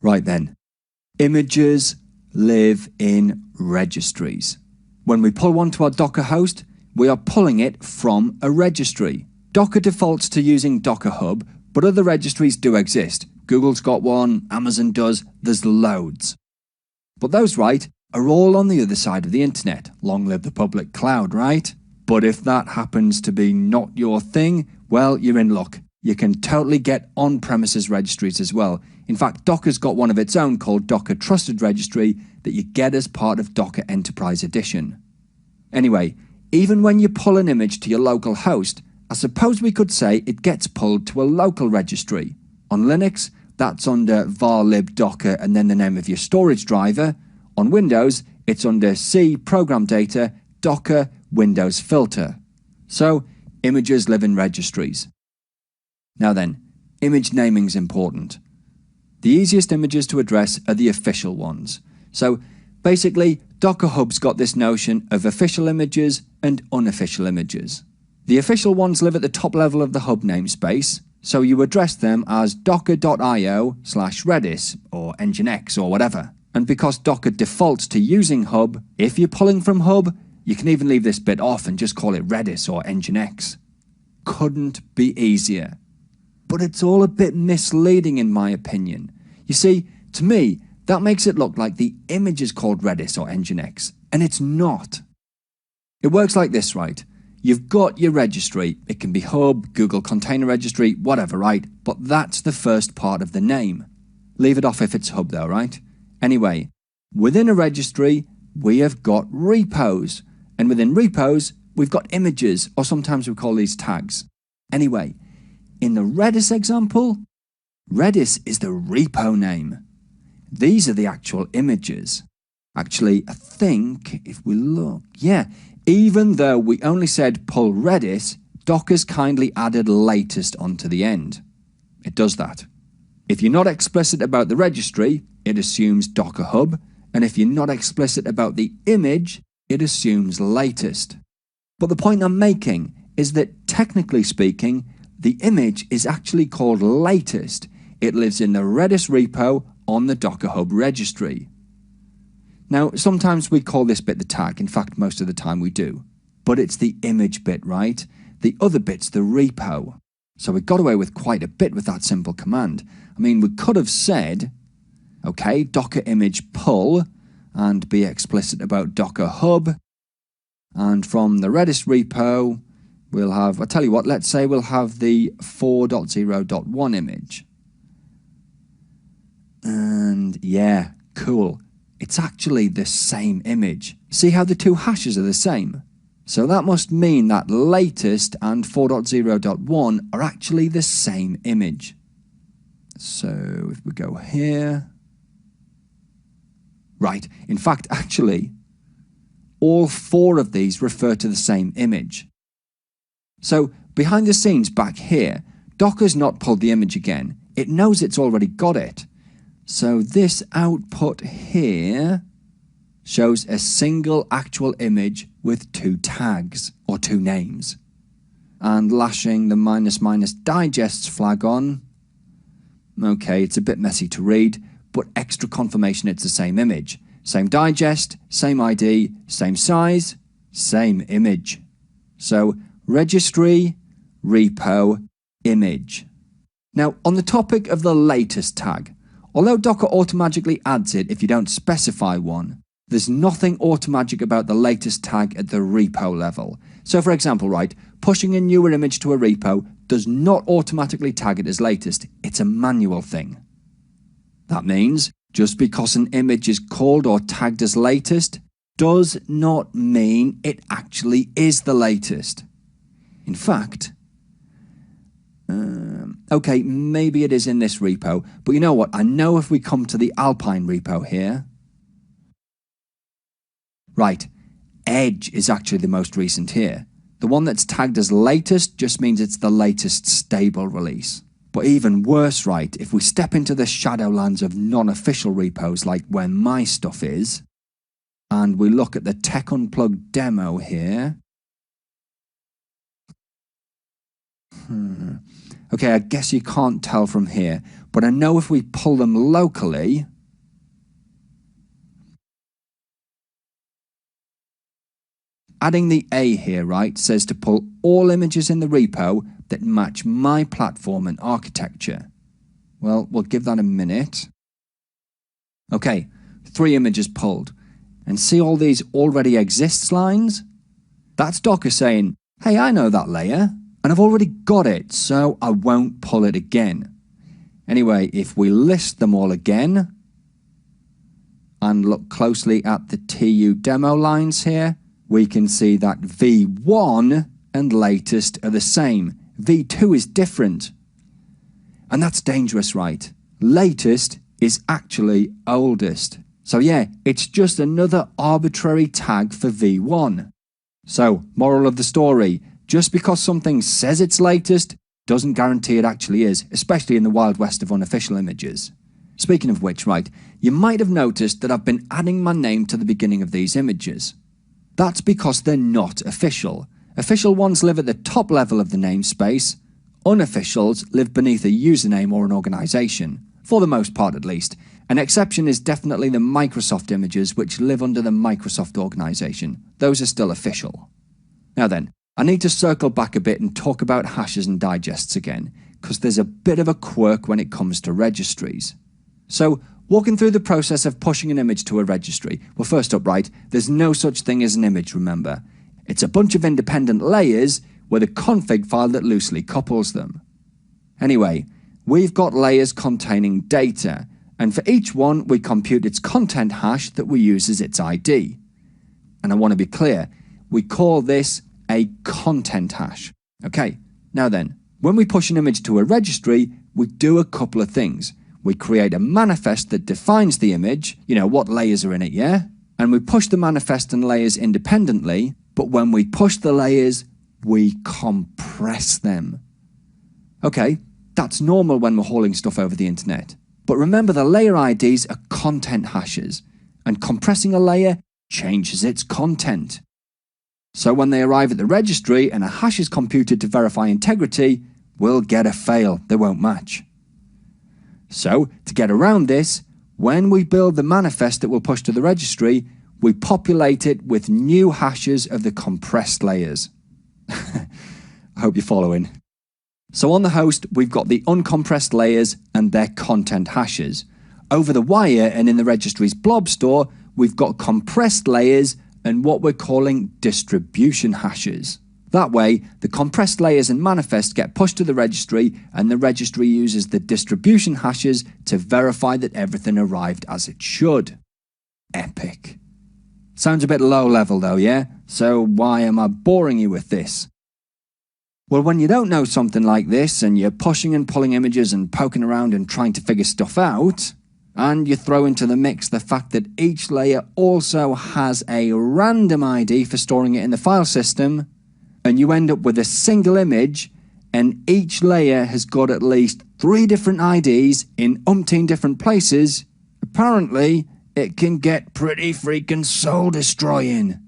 Right then, images live in registries. When we pull one to our Docker host, we are pulling it from a registry. Docker defaults to using Docker Hub, but other registries do exist. Google's got one, Amazon does, there's loads. But those, right, are all on the other side of the internet. Long live the public cloud, right? But if that happens to be not your thing, well, you're in luck. You can totally get on-premises registries as well. In fact, Docker's got one of its own called Docker Trusted Registry that you get as part of Docker Enterprise Edition. Anyway, even when you pull an image to your local host, I suppose we could say it gets pulled to a local registry. On Linux, that's under var lib docker and then the name of your storage driver. On Windows, it's under C program data docker Windows filter. So, images live in registries. Now then, image naming's important. The easiest images to address are the official ones. So, basically, Docker Hub's got this notion of official images and unofficial images. The official ones live at the top level of the hub namespace, so you address them as docker.io/redis or nginx or whatever. And because Docker defaults to using hub, if you're pulling from hub, you can even leave this bit off and just call it redis or nginx. Couldn't be easier. But it's all a bit misleading in my opinion. You see, to me, that makes it look like the image is called redis or nginx, and it's not. It works like this, right? You've got your registry. It can be hub, Google Container Registry, whatever, right? But that's the first part of the name. Leave it off if it's hub though, right? Anyway, within a registry, we have got repos. And within repos, we've got images, or sometimes we call these tags. Anyway, in the Redis example, Redis is the repo name. These are the actual images. Actually, I think if we look, yeah, even though we only said pull Redis, Docker's kindly added latest onto the end. It does that. If you're not explicit about the registry, it assumes Docker Hub, and if you're not explicit about the image, it assumes latest. But the point I'm making is that technically speaking, the image is actually called latest. It lives in the Redis repo on the Docker Hub registry. Now, sometimes we call this bit the tag. In fact, most of the time we do. But it's the image bit, right? The other bit's the repo. So we got away with quite a bit with that simple command. I mean, we could have said, okay, Docker image pull, and be explicit about Docker Hub. And from the Redis repo, we'll have, I'll tell you what, let's say we'll have the 4.0.1 image. And yeah, cool. It's actually the same image. See how the two hashes are the same? So that must mean that latest and 4.0.1 are actually the same image. So if we go here... Right, in fact, actually, all four of these refer to the same image. So behind the scenes back here, Docker's not pulled the image again. It knows it's already got it. So this output here shows a single actual image with two tags, or two names. And lashing the ---- digests flag on. Okay, it's a bit messy to read, but extra confirmation it's the same image. Same digest, same ID, same size, same image. So, registry, repo, image. Now, on the topic of the latest tag, although Docker automatically adds it if you don't specify one, there's nothing automatic about the latest tag at the repo level. So for example, right, pushing a newer image to a repo does not automatically tag it as latest. It's a manual thing. That means just because an image is called or tagged as latest does not mean it actually is the latest. In fact, okay, maybe it is in this repo, but you know what? I know if we come to the Alpine repo here, right, Edge is actually the most recent here. The one that's tagged as latest just means it's the latest stable release. But even worse, right, if we step into the shadowlands of non-official repos like where my stuff is, and we look at the Tech Unplugged demo here. Okay, I guess you can't tell from here, But I know if we pull them locally, adding the A here, right, says to pull all images in the repo that match my platform and architecture. Well, we'll give that a minute. Okay, 3 images pulled. And see all these already exists lines? That's Docker saying, hey, I know that layer, and I've already got it, so I won't pull it again. Anyway, if we list them all again, and look closely at the TU demo lines here, we can see that V1 and latest are the same. V2 is different. And that's dangerous, right? Latest is actually oldest. So yeah, it's just another arbitrary tag for V1. So, moral of the story, just because something says it's latest doesn't guarantee it actually is, especially in the wild west of unofficial images. Speaking of which, right, you might have noticed that I've been adding my name to the beginning of these images. That's because they're not official. Official ones live at the top level of the namespace. Unofficials live beneath a username or an organization, for the most part at least. An exception is definitely the Microsoft images, which live under the Microsoft organization. Those are still official. Now then, I need to circle back a bit and talk about hashes and digests again, because there's a bit of a quirk when it comes to registries. So, walking through the process of pushing an image to a registry. Well, first up, right, there's no such thing as an image, remember. It's a bunch of independent layers with a config file that loosely couples them. Anyway, we've got layers containing data, and for each one we compute its content hash that we use as its ID. And I want to be clear, we call this a content hash. Okay, now then, when we push an image to a registry, we do a couple of things. We create a manifest that defines the image, what layers are in it, yeah? And we push the manifest and layers independently, but when we push the layers, we compress them. Okay, that's normal when we're hauling stuff over the internet. But remember, the layer IDs are content hashes, and compressing a layer changes its content. So when they arrive at the registry and a hash is computed to verify integrity, we'll get a fail, they won't match. So, to get around this, when we build the manifest that we'll push to the registry, we populate it with new hashes of the compressed layers. I hope you're following. So on the host, we've got the uncompressed layers and their content hashes. Over the wire and in the registry's blob store, we've got compressed layers and what we're calling distribution hashes. That way, the compressed layers and manifest get pushed to the registry, and the registry uses the distribution hashes to verify that everything arrived as it should. Epic. Sounds a bit low level though, yeah? So why am I boring you with this? Well, when you don't know something like this, and you're pushing and pulling images and poking around and trying to figure stuff out, and you throw into the mix the fact that each layer also has a random ID for storing it in the file system, and you end up with a single image, and each layer has got at least 3 different IDs in umpteen different places, apparently it can get pretty freaking soul-destroying.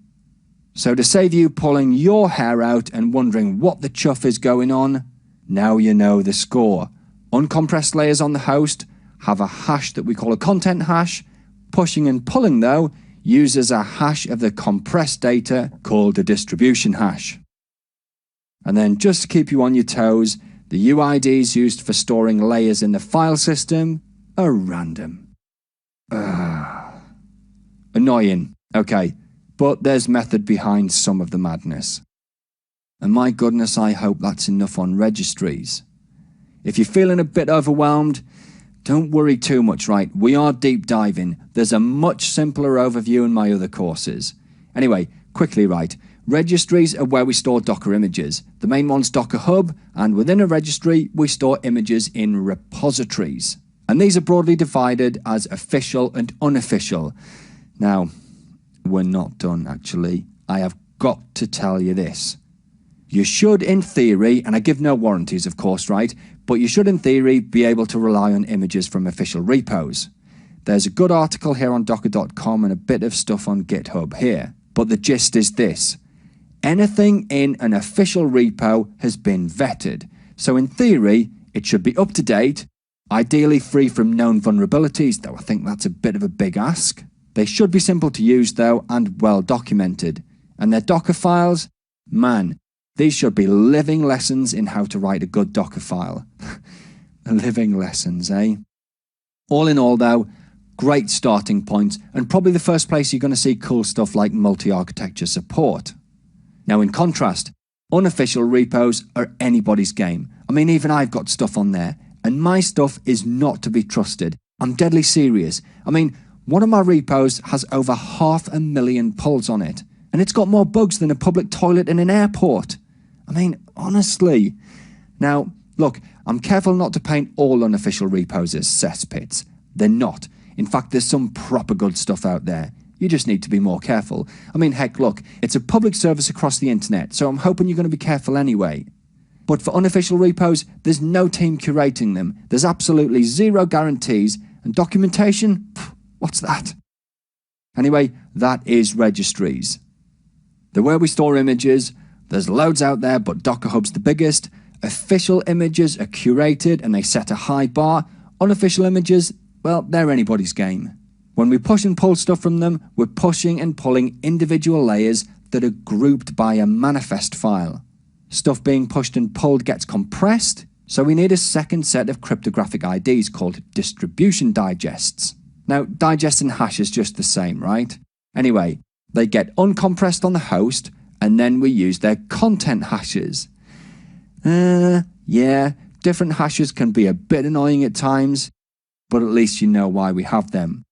So to save you pulling your hair out and wondering what the chuff is going on, now you know the score. Uncompressed layers on the host have a hash that we call a content hash. Pushing and pulling, though, uses a hash of the compressed data called a distribution hash. And then, just to keep you on your toes, the UIDs used for storing layers in the file system are random. Annoying, okay, but there's method behind some of the madness. And my goodness, I hope that's enough on registries. If you're feeling a bit overwhelmed, don't worry too much, right? We are deep diving. There's a much simpler overview in my other courses. Anyway, quickly, right? Registries are where we store Docker images. The main one's Docker Hub, and within a registry, we store images in repositories. And these are broadly divided as official and unofficial. Now, we're not done, actually. I have got to tell you this. You should, in theory, and I give no warranties, of course, right? But you should, in theory, be able to rely on images from official repos. There's a good article here on docker.com and a bit of stuff on GitHub here. But the gist is this. Anything in an official repo has been vetted. So in theory, it should be up to date, Ideally free from known vulnerabilities, though I think that's a bit of a big ask. They should be simple to use though and well documented. And their Docker files? Man, these should be living lessons in how to write a good Docker file. Living lessons, eh? All in all though, great starting point and probably the first place you're going to see cool stuff like multi-architecture support. Now in contrast, unofficial repos are anybody's game. I mean, even I've got stuff on there, and my stuff is not to be trusted. I'm deadly serious. I mean, one of my repos has over 500,000 pulls on it, and it's got more bugs than a public toilet in an airport. I mean, honestly. Now, look, I'm careful not to paint all unofficial repos as cesspits. They're not. In fact, there's some proper good stuff out there. You just need to be more careful. I mean, heck, look, it's a public service across the internet, so I'm hoping you're going to be careful anyway. But for unofficial repos, there's no team curating them. There's absolutely zero guarantees, and documentation? Pff, what's that? Anyway, that is registries. They're where we store images. There's loads out there, but Docker Hub's the biggest. Official images are curated and they set a high bar. Unofficial images, well, they're anybody's game. When we push and pull stuff from them, we're pushing and pulling individual layers that are grouped by a manifest file. Stuff being pushed and pulled gets compressed, so we need a second set of cryptographic IDs called distribution digests. Now, digest and hash is just the same, right? Anyway, they get uncompressed on the host, and then we use their content hashes. Yeah, different hashes can be a bit annoying at times, but at least you know why we have them.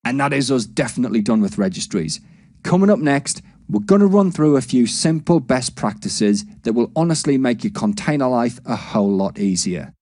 And that is us definitely done with registries. Coming up next, we're going to run through a few simple best practices that will honestly make your container life a whole lot easier.